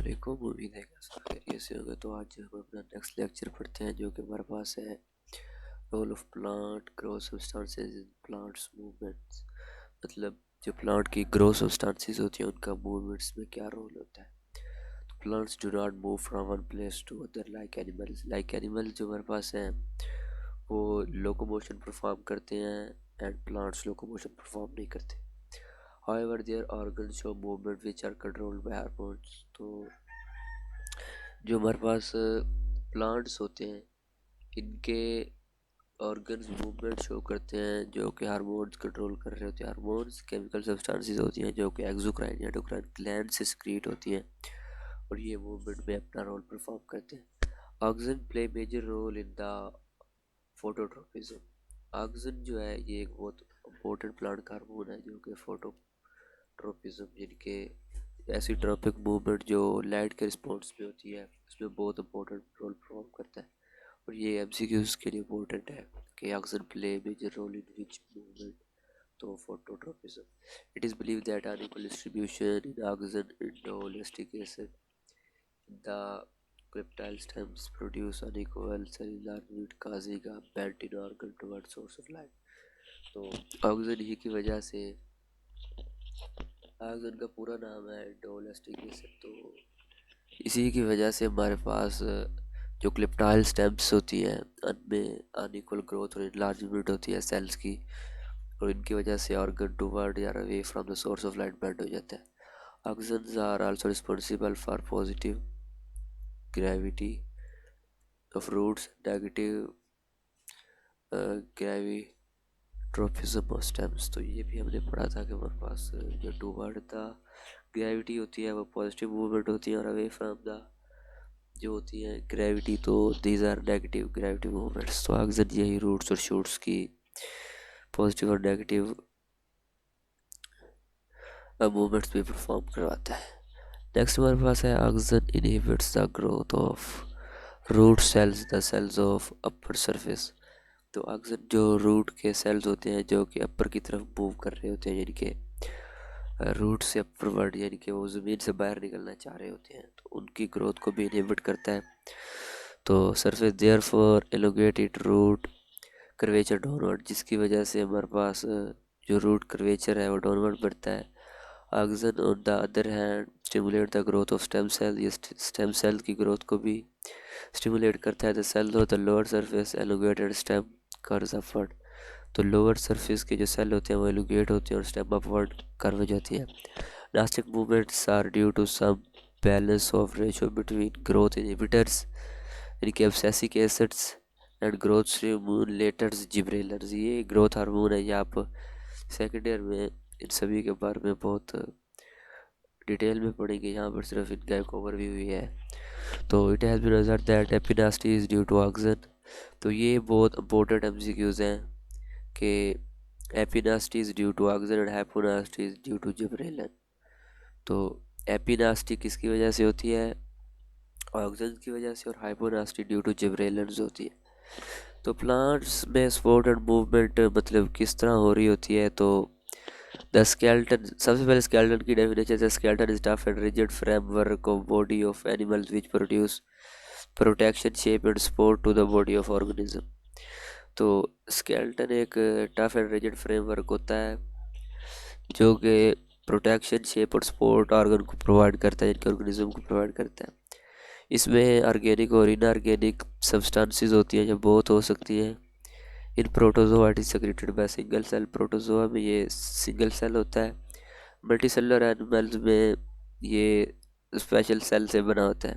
वालेकुम। उम्मीद है कि सब खैरियत से होंगे। तो आज हम अपना नेक्स्ट लेक्चर पढ़ते हैं जो कि हमारे पास है role of plant growth substances in plants movements. मतलब जो प्लांट की ग्रोथ सब्सटेंसेस होती हैं उनका मूवमेंट्स में क्या रोल होता है। तो plants do not move from one place to other like animals जो हमारे पास हैं वो लोकोमोशन परफॉर्म करते हैं एंड प्लांट्स लोकोमोशन परफॉर्म नहीं करते। However, their organs show movement which are controlled by hormones। तो जो हमारे पास प्लांट्स होते हैं इनके ऑर्गन्स मूवमेंट शो करते हैं जो कि हार्मोन्स कंट्रोल कर रहे होते हैं। हार्मोन्स केमिकल सब्सटेंसेस होती हैं जो कि एक्सोक्राइन एंडोक्राइन ग्लैंड से सिक्रीट होती हैं और ये मूवमेंट में अपना रोल परफॉर्म करते हैं। Oxygen play major role in the phototropism. Oxygen जो है ये एक बहुत इंपॉर्टेंट प्लांट का हार्मोन है जो कि फोटोट्रोपिज्म जिनके एसिट्रोपिक मूवमेंट जो लाइट के रिस्पॉन्स में होती है उसमें बहुत इंपॉर्टेंट रोल परफॉर्म करता है। और ये एमसीक्यूज के लिए इम्पोर्टेंट है कि auxin play major role in which movement. तो phototropism it is believe that unequal distribution in auxin indoleacetic acid the coleoptile stems produce unequal cellular unit causing a bent in organ toward source of light. तो auxin ही की वजह से oxygen का पूरा नाम है इंडोलेस्टिक एसिड। तो इसी की वजह से हमारे पास जो क्लिप्टाइल स्टेम्स होती हैं उनमें अनइक्वल ग्रोथ और इनलार्जमेंट होती है सेल्स की और इनकी वजह से ऑर्गन टुवर्ड या away from the source of light bend हो जाता है। Auxin are also responsible for positive gravity of roots negative gravitropism of stems. तो ये भी हमने पढ़ा था कि हमारे पास जो टुवर्ड द ग्रेविटी होती है वो पॉजिटिव मूवमेंट होती है और अवे फ्रॉम द जो होती है ग्रेविटी तो these are negative gravity movements. तो ऑक्सीजन यही रूट्स और शूट्स की पॉजिटिव और नेगेटिव मूवमेंट्स भी परफॉर्म करवाता है। नेक्स्ट हमारे पास है oxygen inhibits the growth of root cells the cells of upper surface. तो ऑक्सीजन जो रूट के सेल्स होते हैं जो कि अपर की तरफ मूव कर रहे होते हैं यानी कि रूट से अपवर्ड यानी कि वो ज़मीन से बाहर निकलना चाह रहे होते हैं तो उनकी ग्रोथ को भी इनहिबिट करता है। तो surface therefore elongated root curvature downward जिसकी वजह से हमारे पास जो रूट कर्वेचर है वो डाउनवर्ड बढ़ता है। Auxin on the other hand stimulate the growth of stem cell. ये स्टेम सेल की ग्रोथ को भी स्टिमुलेट करता है। The cell of the lower surface elongated stem curves upward. तो लोअर सरफेस के जो सेल होते हैं वो एलोगेट होते हैं और स्टेम अपवर्ड कर्व हो जाती है। Nastic movements are due to some balance of ratio between growth inhibitors यानी कि abscisic acids and growth stimulators gibberellins. ये ग्रोथ हार्मोन है। ये आप सेकेंड ईयर में इन सभी के बारे में बहुत डिटेल में पढ़ेंगे। यहाँ पर सिर्फ इनका एक ओवरव्यू हुई है। तो it has been observed that epinasty is due to auxin. तो ये बहुत इंपॉर्टेंट एमसीक्यूज हैं कि epinasty is due to auxin and hyponasty is due to gibberellin. तो एपिनास्टी किसकी वजह से होती है ऑक्सीजन की वजह से और हाइपोनास्टी ड्यू टू जिब्रेलन्स होती है। तो प्लांट्स में सपोर्ट एंड मूवमेंट मतलब किस तरह हो रही होती है। तो द स्केलेटन सबसे पहले स्केलेटन की डेफिनेशन है skeleton is tough and rigid framework of body of animals which produce protection shape and support to the body of organism. तो स्केलेटन एक टफ एंड रिजिड फ्रेमवर्क होता है जो कि प्रोटेक्शन शेप और सपोर्ट ऑर्गन को provide करता है जिनके ऑर्गेनिज्म को प्रोवाइड करता है। इसमें ऑर्गेनिक और इनऑर्गेनिक सब्सटेंसेस होती हैं जो बहुत हो सकती हैं। In protozoa it is secreted by single cell. Protozoa में ये सिंगल सेल होता है। मल्टीसेलुलर एनिमल्स में ये स्पेशल सेल से बना होता है।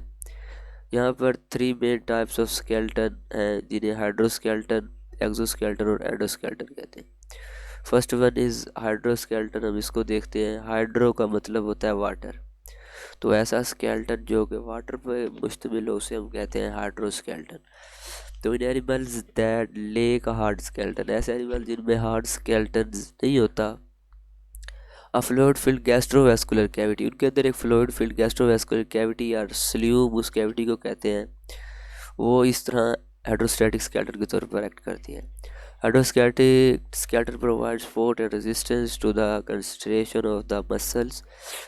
यहाँ पर 3 मेन टाइप्स ऑफ स्केलेटन हैं जिन्हें हाइड्रोस्केलेटन एक्सोस्केलेटन और एंडोस्केलेटन कहते हैं। First one is hydroskeleton. हम इसको देखते हैं। हाइड्रो का मतलब होता है वाटर। तो ऐसा स्केलेटन जो कि वाटर पे मुश्तमिल हो उसे हम कहते हैं हाइड्रोस्केलेटन। तो in animals that lack hard skeleton ऐसे एनिमल जिनमें हार्ड स्केलेटन नहीं होता। A fluid filled gastrovascular cavity उनके अंदर एक फ्लूइड फिल्ड गैस्ट्रोवैस्कुलर कैविटी या स्ल्यूम उस कैविटी को कहते हैं। वो इस तरह हाइड्रोस्टैटिक स्केलेटन के तौर पर एक्ट करती है। Hydrostatic skeleton provides support and resistance to the concentration of the muscles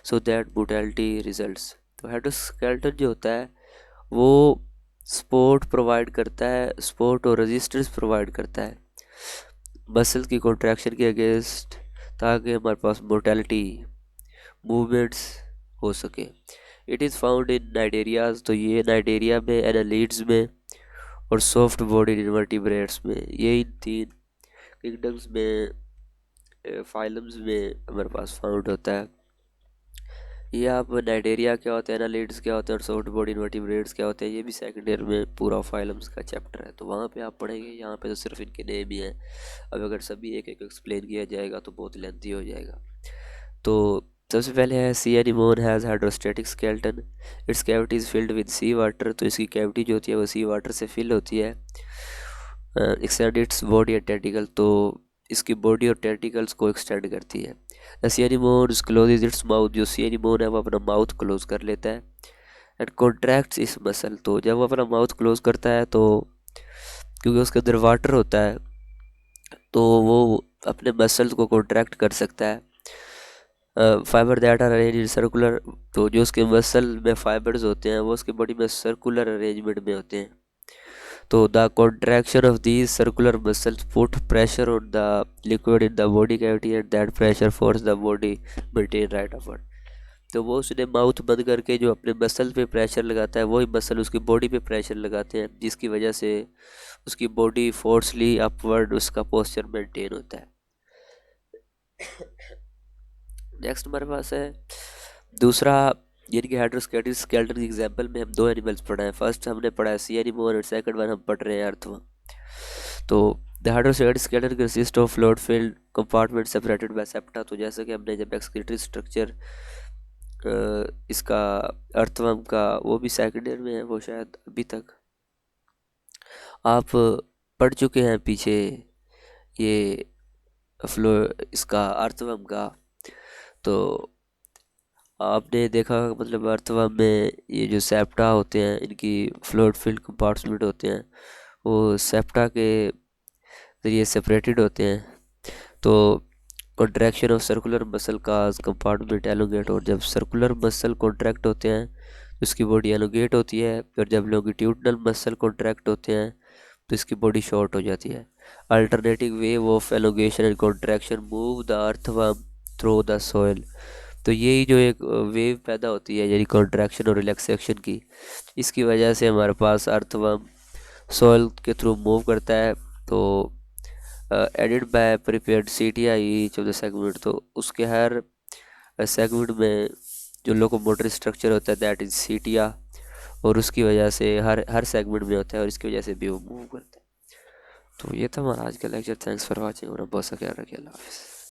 so that motility results. तो हेडोस्केलेटन जो होता है वो सपोर्ट प्रोवाइड करता है, सपोर्ट और रेजिस्टेंस प्रोवाइड करता है मसल की कॉन्ट्रैक्शन के अगेंस्ट, ताकि हमारे पास मोटेलिटी मूवमेंट्स हो सके। इट इज़ फाउंड इन नाइडेरियाज, तो ये नाइडेरिया में, एनालीड्स में और सॉफ्ट बॉडी इनवर्टिब्रेट्स में, ये इन 3 किंगडम्स में, फाइलम्स में हमारे पास फाउंड होता है। ये आप नाइडेरिया क्या होते हैं, एनालिड्स क्या होते हैं और सॉफ्ट बॉडी इनवर्टिब्रेट्स क्या होते हैं, ये भी सेकंड ईयर में पूरा फाइलम्स का चैप्टर है, तो वहाँ पे आप पढ़ेंगे। यहाँ पे तो सिर्फ इनके नेम ही हैं। अब अगर सभी एक एक एक्सप्लेन किया जाएगा तो बहुत लेंथी हो जाएगा। तो सबसे पहले है sea anemone has hydrostatic skeleton, its cavity is filled with sea water, तो इसकी कैविटी जो होती है वो सी वाटर से फिल होती है। Extend its body and tentacle, तो इसकी बॉडी और टेंटिकल्स को एक्सटेंड करती है। The sea anemone closes its mouth, जो सी एनीमोन है वो अपना माउथ क्लोज कर लेता है। एंड कॉन्ट्रैक्ट्स इस मसल, तो जब वो अपना माउथ क्लोज करता है तो क्योंकि उसके अंदर वाटर होता है तो वो अपने मसल्स को कॉन्ट्रैक्ट कर सकता है। Fiber that are arrange in circular, तो जो उसके मसल में फाइबर्स होते हैं वो उसके बॉडी में सर्कुलर अरेंजमेंट में होते हैं। तो the contraction of these circular muscles put pressure on the liquid in the body cavity and that pressure force the body maintain right upward, तो वो उसने माउथ बंद करके जो अपने मसल पे प्रेशर लगाता है वही मसल उसकी बॉडी पे प्रेशर लगाते हैं, जिसकी वजह से उसकी बॉडी फोर्सली अपवर्ड उसका पोस्चर मेंटेन होता है। नेक्स्ट हमारे पास है दूसरा, यानी कि हाइड्रोस्केलेटन स्केलेटन की एग्जांपल में हम 2 एनिमल्स पढ़ा है। फर्स्ट हमने पढ़ा है सी एनीमोन और सेकंड वन हम पढ़ रहे हैं अर्थवर्म। तो the hydroskeleton skeleton consist of fluid filled compartment separated by septa, तो जैसे कि हमने जब एक्सक्रीटरी स्ट्रक्चर इसका अर्थवर्म का वो भी सेकंड ईयर में है, वो शायद अभी तक आप पढ़ चुके हैं पीछे ये फ्लो इसका अर्थवर्म का। तो आपने देखा मतलब अर्थवर्म में ये जो सेप्टा होते हैं इनकी फ्लूइड फिल्ड कंपार्टमेंट होते हैं वो सेप्टा के जरिए सेपरेटेड होते हैं। तो कॉन्ट्रैक्शन ऑफ सर्कुलर मसल का कंपार्टमेंट एलोंगेट, और जब सर्कुलर मसल कॉन्ट्रैक्ट होते हैं तो इसकी बॉडी एलोंगेट होती है, और जब लॉन्गिट्यूडनल मसल कॉन्ट्रैक्ट होते हैं तो इसकी बॉडी शॉर्ट हो जाती है। Alternating wave of elongation and contraction move the earthworm through the soil, तो यही जो एक वेव पैदा होती है यानी कॉन्ट्रैक्शन और रिलैक्सेशन की, इसकी वजह से हमारे पास अर्थवर्म सॉइल के थ्रू मूव करता है। तो aided by prepared setae each of the segment, तो उसके हर सेगमेंट में जो लोकोमोटर स्ट्रक्चर होता है दैट इज सीटिया, और उसकी वजह से हर सेगमेंट में होता है और इसकी वजह से भी वो मूव करता है। तो ये था हमारा आज का लेक्चर। थैंक्स फॉर वॉचिंग और बहुत सा ख्याल रखिए। अल्लाह हाफिज़।